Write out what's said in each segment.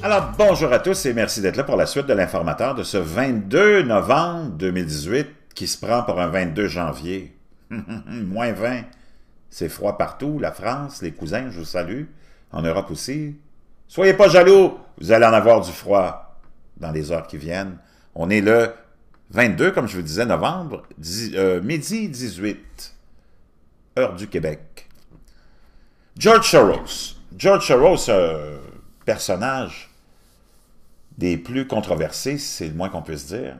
Alors, bonjour à tous et merci d'être là pour la suite de l'informateur de ce 22 novembre 2018 qui se prend pour un 22 janvier. Moins 20, c'est froid partout, la France, les cousins, je vous salue, en Europe aussi. Soyez pas jaloux, vous allez en avoir du froid dans les heures qui viennent. On est le 22, comme je vous disais, novembre, midi 18, heure du Québec. George Soros. George Soros, personnage des plus controversés, c'est le moins qu'on puisse dire,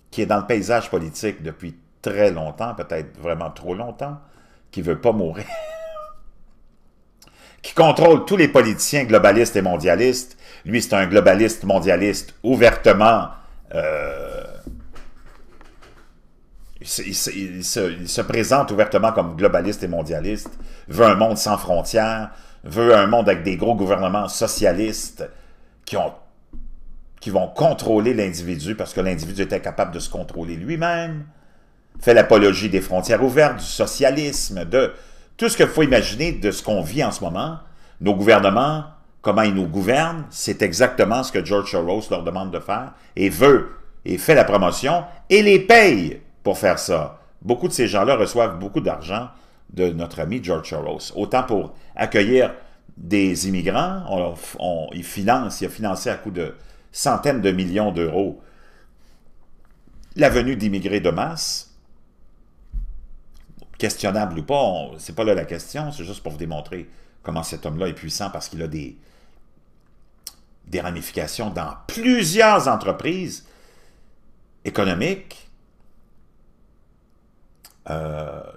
qui est dans le paysage politique depuis très longtemps, peut-être vraiment trop longtemps, qui ne veut pas mourir, qui contrôle tous les politiciens globalistes et mondialistes. Lui, c'est un globaliste mondialiste ouvertement... Il se présente ouvertement comme globaliste et mondialiste, veut un monde sans frontières, veut un monde avec des gros gouvernements socialistes qui vont contrôler l'individu parce que l'individu est incapable de se contrôler lui-même, fait l'apologie des frontières ouvertes, du socialisme, de tout ce qu'il faut imaginer de ce qu'on vit en ce moment. Nos gouvernements, comment ils nous gouvernent, c'est exactement ce que George Soros leur demande de faire et veut, et fait la promotion et les paye pour faire ça. Beaucoup de ces gens-là reçoivent beaucoup d'argent de notre ami George Soros. Autant pour accueillir des immigrants, il a financé à coût de centaines de millions d'euros la venue d'immigrés de masse. Questionnable ou pas, c'est pas là la question, c'est juste pour vous démontrer comment cet homme-là est puissant parce qu'il a des ramifications dans plusieurs entreprises économiques.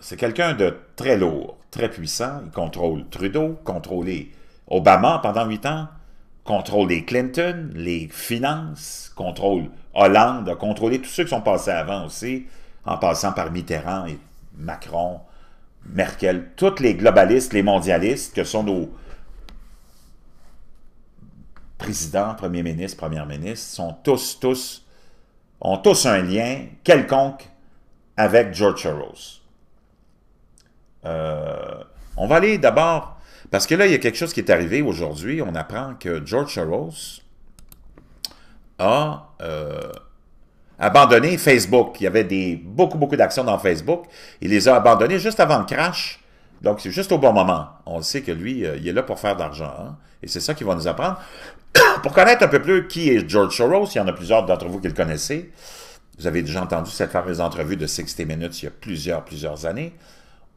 C'est quelqu'un de très lourd, très puissant. Il contrôle Trudeau, contrôlé Obama pendant 8 ans, contrôle les Clinton, les finances, contrôle Hollande, a contrôlé tous ceux qui sont passés avant aussi, en passant par Mitterrand et Macron, Merkel, tous les globalistes, les mondialistes, que sont nos présidents, premiers ministres, premières ministres, ont tous un lien quelconque avec George Soros. On va aller d'abord, parce que là, il y a quelque chose qui est arrivé aujourd'hui. On apprend que George Soros a abandonné Facebook. Il y avait beaucoup d'actions dans Facebook. Il les a abandonnées juste avant le crash. Donc, c'est juste au bon moment. On sait que lui, il est là pour faire de l'argent. Hein? Et c'est ça qu'il va nous apprendre. Pour connaître un peu plus qui est George Soros, il y en a plusieurs d'entre vous qui le connaissez. Vous avez déjà entendu cette fameuse entrevue de 60 Minutes il y a plusieurs années,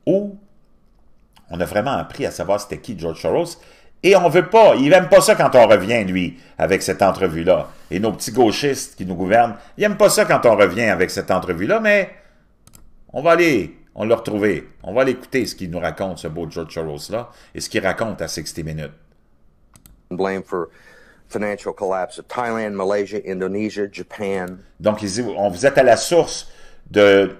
où on a vraiment appris à savoir c'était qui George Soros, et on veut pas, il n'aime pas ça quand on revient, lui, avec cette entrevue-là. Et nos petits gauchistes qui nous gouvernent, ils n'aiment pas ça quand on revient avec cette entrevue-là, mais on l'a retrouvé. On va l'écouter, ce qu'il nous raconte, ce beau George Soros-là, et ce qu'il raconte à 60 Minutes. Blame for financial collapse of Thailand, Malaysia, Indonesia, Japan. Donc, vous êtes à la source de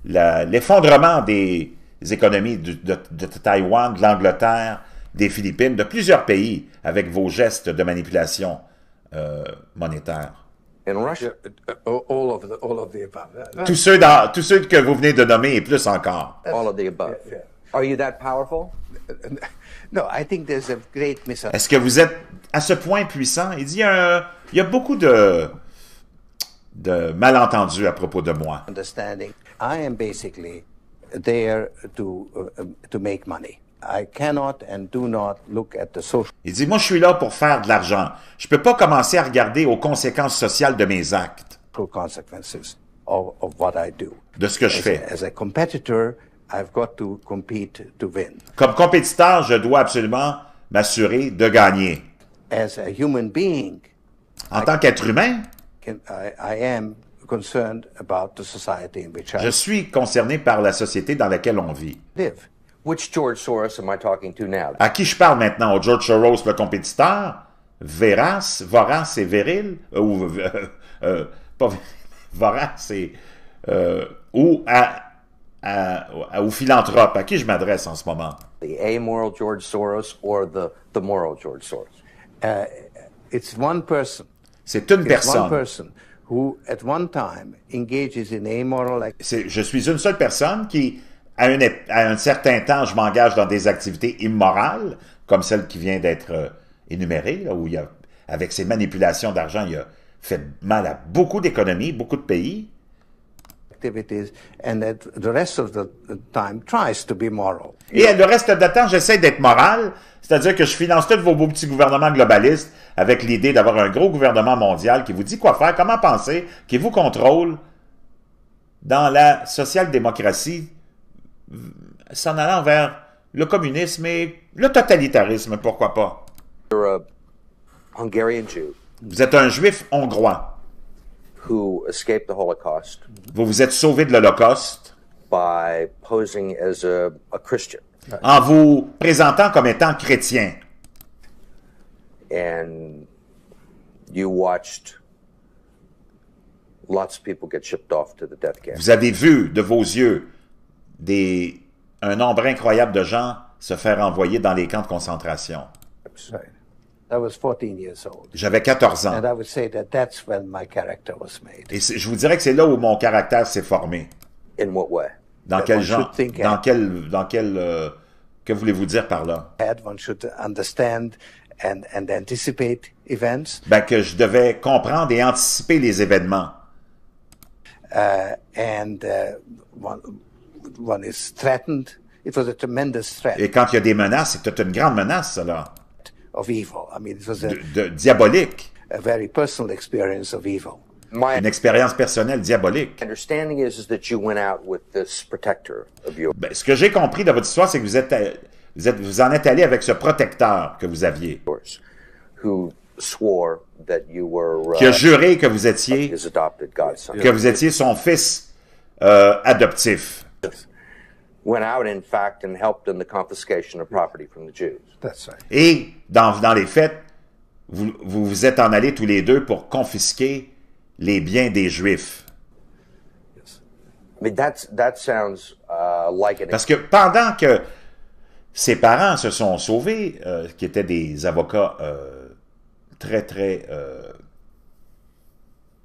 l'effondrement des économies de Taïwan, de l'Angleterre, des Philippines, de plusieurs pays, avec vos gestes de manipulation monétaire. In Russia, all of the above. Tous ceux que vous venez de nommer et plus encore. all of the above. Yeah. Are you that powerful? No, I think there's a great misunderstanding. Est-ce que vous êtes à ce point puissant? Il dit, il y a beaucoup de malentendus à propos de moi. I am basically there to make money. I cannot and do not look at the social. Il dit, moi, je suis là pour faire de l'argent. Je ne peux pas commencer à regarder aux conséquences sociales de mes actes, consequences of what I do. de ce que je fais. As a competitor, I've got to compete to win. Comme compétiteur, je dois absolument m'assurer de gagner. As a human being, En tant qu'être humain, I am concerned about the society in which je I suis concerné par la société dans laquelle on vit. live. Which George Soros am I talking to now? À qui je parle maintenant? Au George Soros, le compétiteur, vorace et viril, pas vorace et... ou au philanthrope, à qui je m'adresse en ce moment? The amoral George Soros or the moral George Soros? It's one person. C'est une It's one personne. person who, at one time, engages in amoral activities. Je suis une seule personne qui, à un certain temps, je m'engage dans des activités immorales, comme celle qui vient d'être énumérées, là, où avec ses manipulations d'argent, il a fait mal à beaucoup d'économies, beaucoup de pays. Activities, and that the rest of the time tries to be moral. Et le reste de temps, j'essaie d'être moral, c'est-à-dire que je finance tous vos beaux petits gouvernements globalistes avec l'idée d'avoir un gros gouvernement mondial qui vous dit quoi faire, comment penser, qui vous contrôle dans la social-démocratie, s'en allant vers le communisme et le totalitarisme, pourquoi pas. You're a Hungarian Jew Vous êtes un juif hongrois. who escaped the Holocaust Vous vous êtes sauvé de l'Holocauste by posing as a Christian. en vous présentant comme étant chrétien. And you watched lots of people get shipped off to the death camp. Vous avez vu de vos yeux un nombre incroyable de gens se faire envoyer dans les camps de concentration. Right. I was 14 years old. J'avais 14 ans. And I would say that that's when my character was made. Et je vous dirais que c'est là où mon caractère s'est formé. In what way? Dans That quel one genre, should think que voulez-vous dire par là? One should understand and anticipate events. Ben, que je devais comprendre et anticiper les événements. One is threatened. It was a tremendous threat Et quand il y a des menaces, c'était une grande menace, ça, là, of evil. I mean, it was diabolique. a very personal experience of evil. My Une expérience personnelle diabolique. understanding is that you went out with this protector of yours. Ben, ce que j'ai compris de votre histoire, c'est que vous en êtes allé avec ce protecteur que vous aviez, Who swore that you were qui a juré que vous étiez his adopted godson. son fils adoptif. Went out, in fact, and helped in the confiscation of property from the Jews. That's right. Et dans les faits, vous vous êtes en allés tous les deux pour confisquer les biens des Juifs. I mean, that sounds like an Parce que pendant que ses parents se sont sauvés, qui étaient des avocats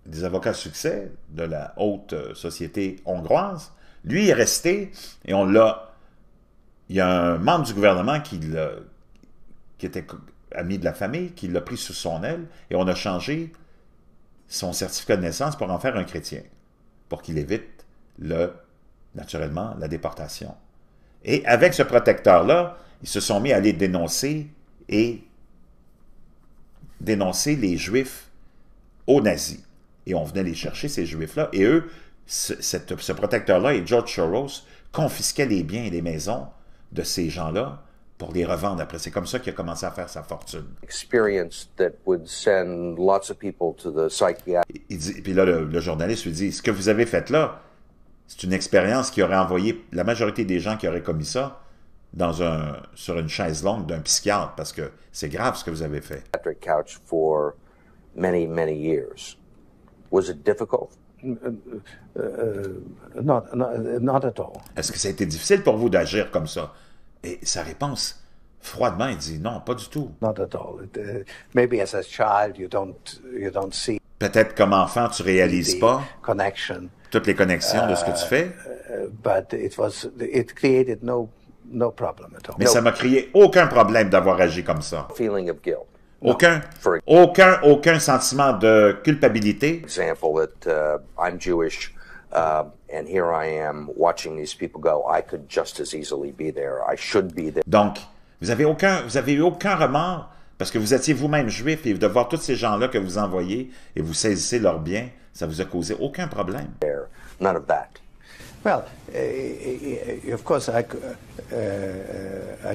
des avocats à succès de la haute société hongroise, lui est resté et il y a un membre du gouvernement qui était ami de la famille, qui l'a pris sous son aile et on a changé son certificat de naissance pour en faire un chrétien, pour qu'il évite naturellement la déportation. Et avec ce protecteur-là, ils se sont mis à aller dénoncer les Juifs aux nazis. Et on venait les chercher, ces Juifs-là. Et eux, ce protecteur-là et George Soros confisquaient les biens et les maisons de ces gens-là pour les revendre après. C'est comme ça qu'il a commencé à faire sa fortune. experience that would send lots of people to the psychiatric. Puis là, le journaliste lui dit, ce que vous avez fait là, c'est une expérience qui aurait envoyé la majorité des gens qui auraient commis ça sur une chaise longue d'un psychiatre, parce que c'est grave ce que vous avez fait. Couch for many, many years. Was it difficult? Not at all. Est-ce que ça a été difficile pour vous d'agir comme ça? Et sa réponse, froidement, il dit non, pas du tout. Not at all. Maybe as a child you don't see Peut-être comme enfant, tu réalises the pas connection, toutes les connexions de ce que tu fais, but it created no problem at all. mais ça m'a créé aucun problème d'avoir agi comme ça. Feeling of guilt. Aucun sentiment de culpabilité. Example that I'm Jewish, and here I am watching these people go. I could just as easily be there. I should be there. Donc, vous avez eu aucun remords parce que vous étiez vous-même juif et de voir tous ces gens-là que vous envoyez et vous saisissez leurs biens, ça vous a causé aucun problème. None of that. Well, of course, I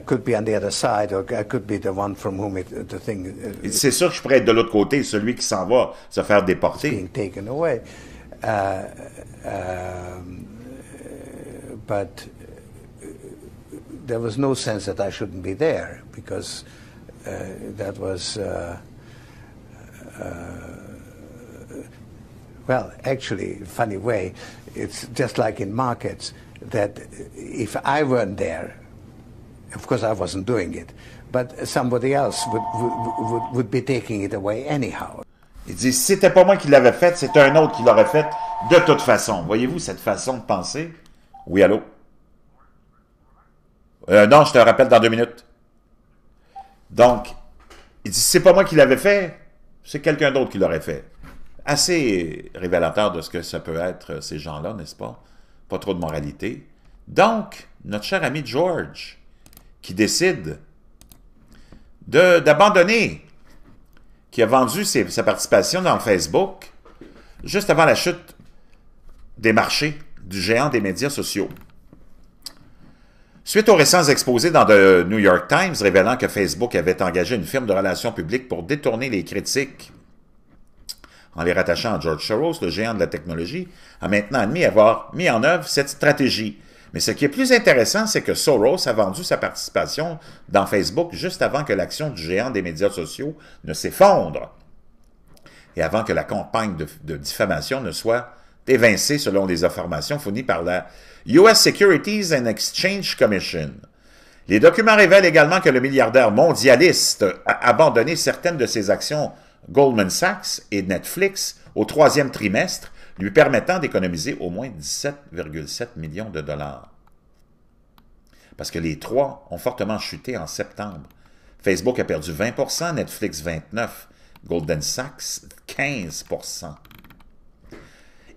could be on the other side, or I could be the one from whom the thing C'est sûr que je pourrais être de l'autre côté, celui qui s'en va se faire déporter. being taken away. But there was no sense that I shouldn't be there, because that was, well, actually, funny way, it's just like in markets, that if I weren't there, of course I wasn't doing it, but somebody else would be taking it away anyhow. Il dit, si c'était pas moi qui l'avais fait, c'est un autre qui l'aurait fait de toute façon. Voyez-vous cette façon de penser? Oui, allô? Non, je te rappelle dans 2 minutes. Donc, Il dit, c'est pas moi qui l'avais fait, c'est quelqu'un d'autre qui l'aurait fait. Assez révélateur de ce que ça peut être, ces gens-là, n'est-ce pas? Pas trop de moralité. Donc, notre cher ami George, qui décide d'abandonner, qui a vendu sa participation dans Facebook juste avant la chute des marchés du géant des médias sociaux. Suite aux récents exposés dans The New York Times révélant que Facebook avait engagé une firme de relations publiques pour détourner les critiques en les rattachant à George Soros, le géant de la technologie, a maintenant admis avoir mis en œuvre cette stratégie. Mais ce qui est plus intéressant, c'est que Soros a vendu sa participation dans Facebook juste avant que l'action du géant des médias sociaux ne s'effondre et avant que la campagne de diffamation ne soit évincée selon les informations fournies par la US Securities and Exchange Commission. Les documents révèlent également que le milliardaire mondialiste a abandonné certaines de ses actions Goldman Sachs et Netflix au 3e trimestre, lui permettant d'économiser au moins 17,7 millions de dollars. Parce que les trois ont fortement chuté en septembre. Facebook a perdu 20%, Netflix 29%, Goldman Sachs 15%.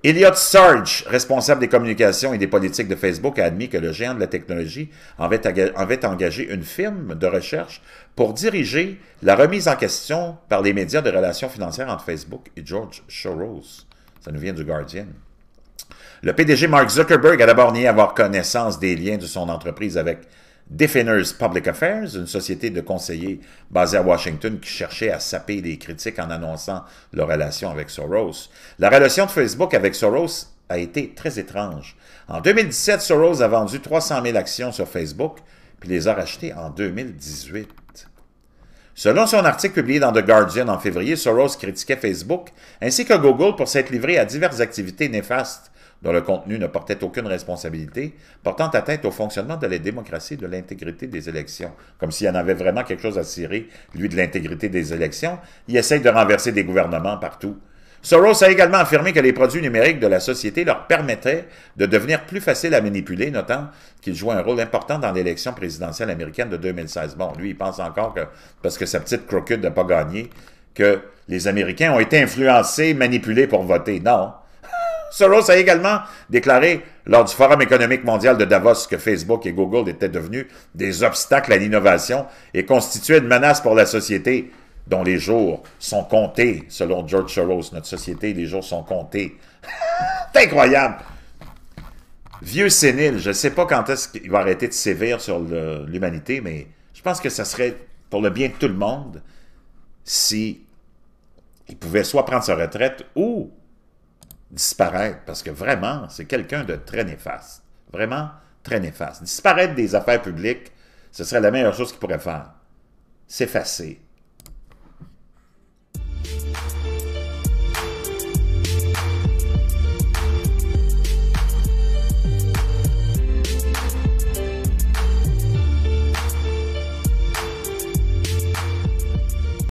Elliot Sarge, responsable des communications et des politiques de Facebook, a admis que le géant de la technologie avait engagé une firme de recherche pour diriger la remise en question par les médias de relations financières entre Facebook et George Soros. Ça nous vient du Guardian. Le PDG Mark Zuckerberg a d'abord nié avoir connaissance des liens de son entreprise avec Definers Public Affairs, une société de conseillers basée à Washington qui cherchait à saper les critiques en annonçant leur relation avec Soros. La relation de Facebook avec Soros a été très étrange. En 2017, Soros a vendu 300 000 actions sur Facebook, puis les a rachetées en 2018. Selon son article publié dans The Guardian en février, Soros critiquait Facebook ainsi que Google pour s'être livré à diverses activités néfastes dont le contenu ne portait aucune responsabilité, portant atteinte au fonctionnement de la démocratie et de l'intégrité des élections. Comme s'il y en avait vraiment quelque chose à cirer, lui, de l'intégrité des élections. Il essaye de renverser des gouvernements partout. Soros a également affirmé que les produits numériques de la société leur permettaient de devenir plus faciles à manipuler, notant qu'il jouait un rôle important dans l'élection présidentielle américaine de 2016. Bon, lui, il pense encore que, parce que sa petite croquette n'a pas gagné, que les Américains ont été influencés, manipulés pour voter. Non. Soros a également déclaré lors du Forum économique mondial de Davos que Facebook et Google étaient devenus des obstacles à l'innovation et constituaient une menace pour la société dont les jours sont comptés, selon George Soros. Notre société, les jours sont comptés. C'est incroyable! Vieux sénile, je ne sais pas quand est-ce qu'il va arrêter de sévir sur l'humanité, mais je pense que ça serait pour le bien de tout le monde si il pouvait soit prendre sa retraite ou disparaître, parce que vraiment, c'est quelqu'un de très néfaste. Vraiment très néfaste. Disparaître des affaires publiques, ce serait la meilleure chose qu'il pourrait faire. S'effacer.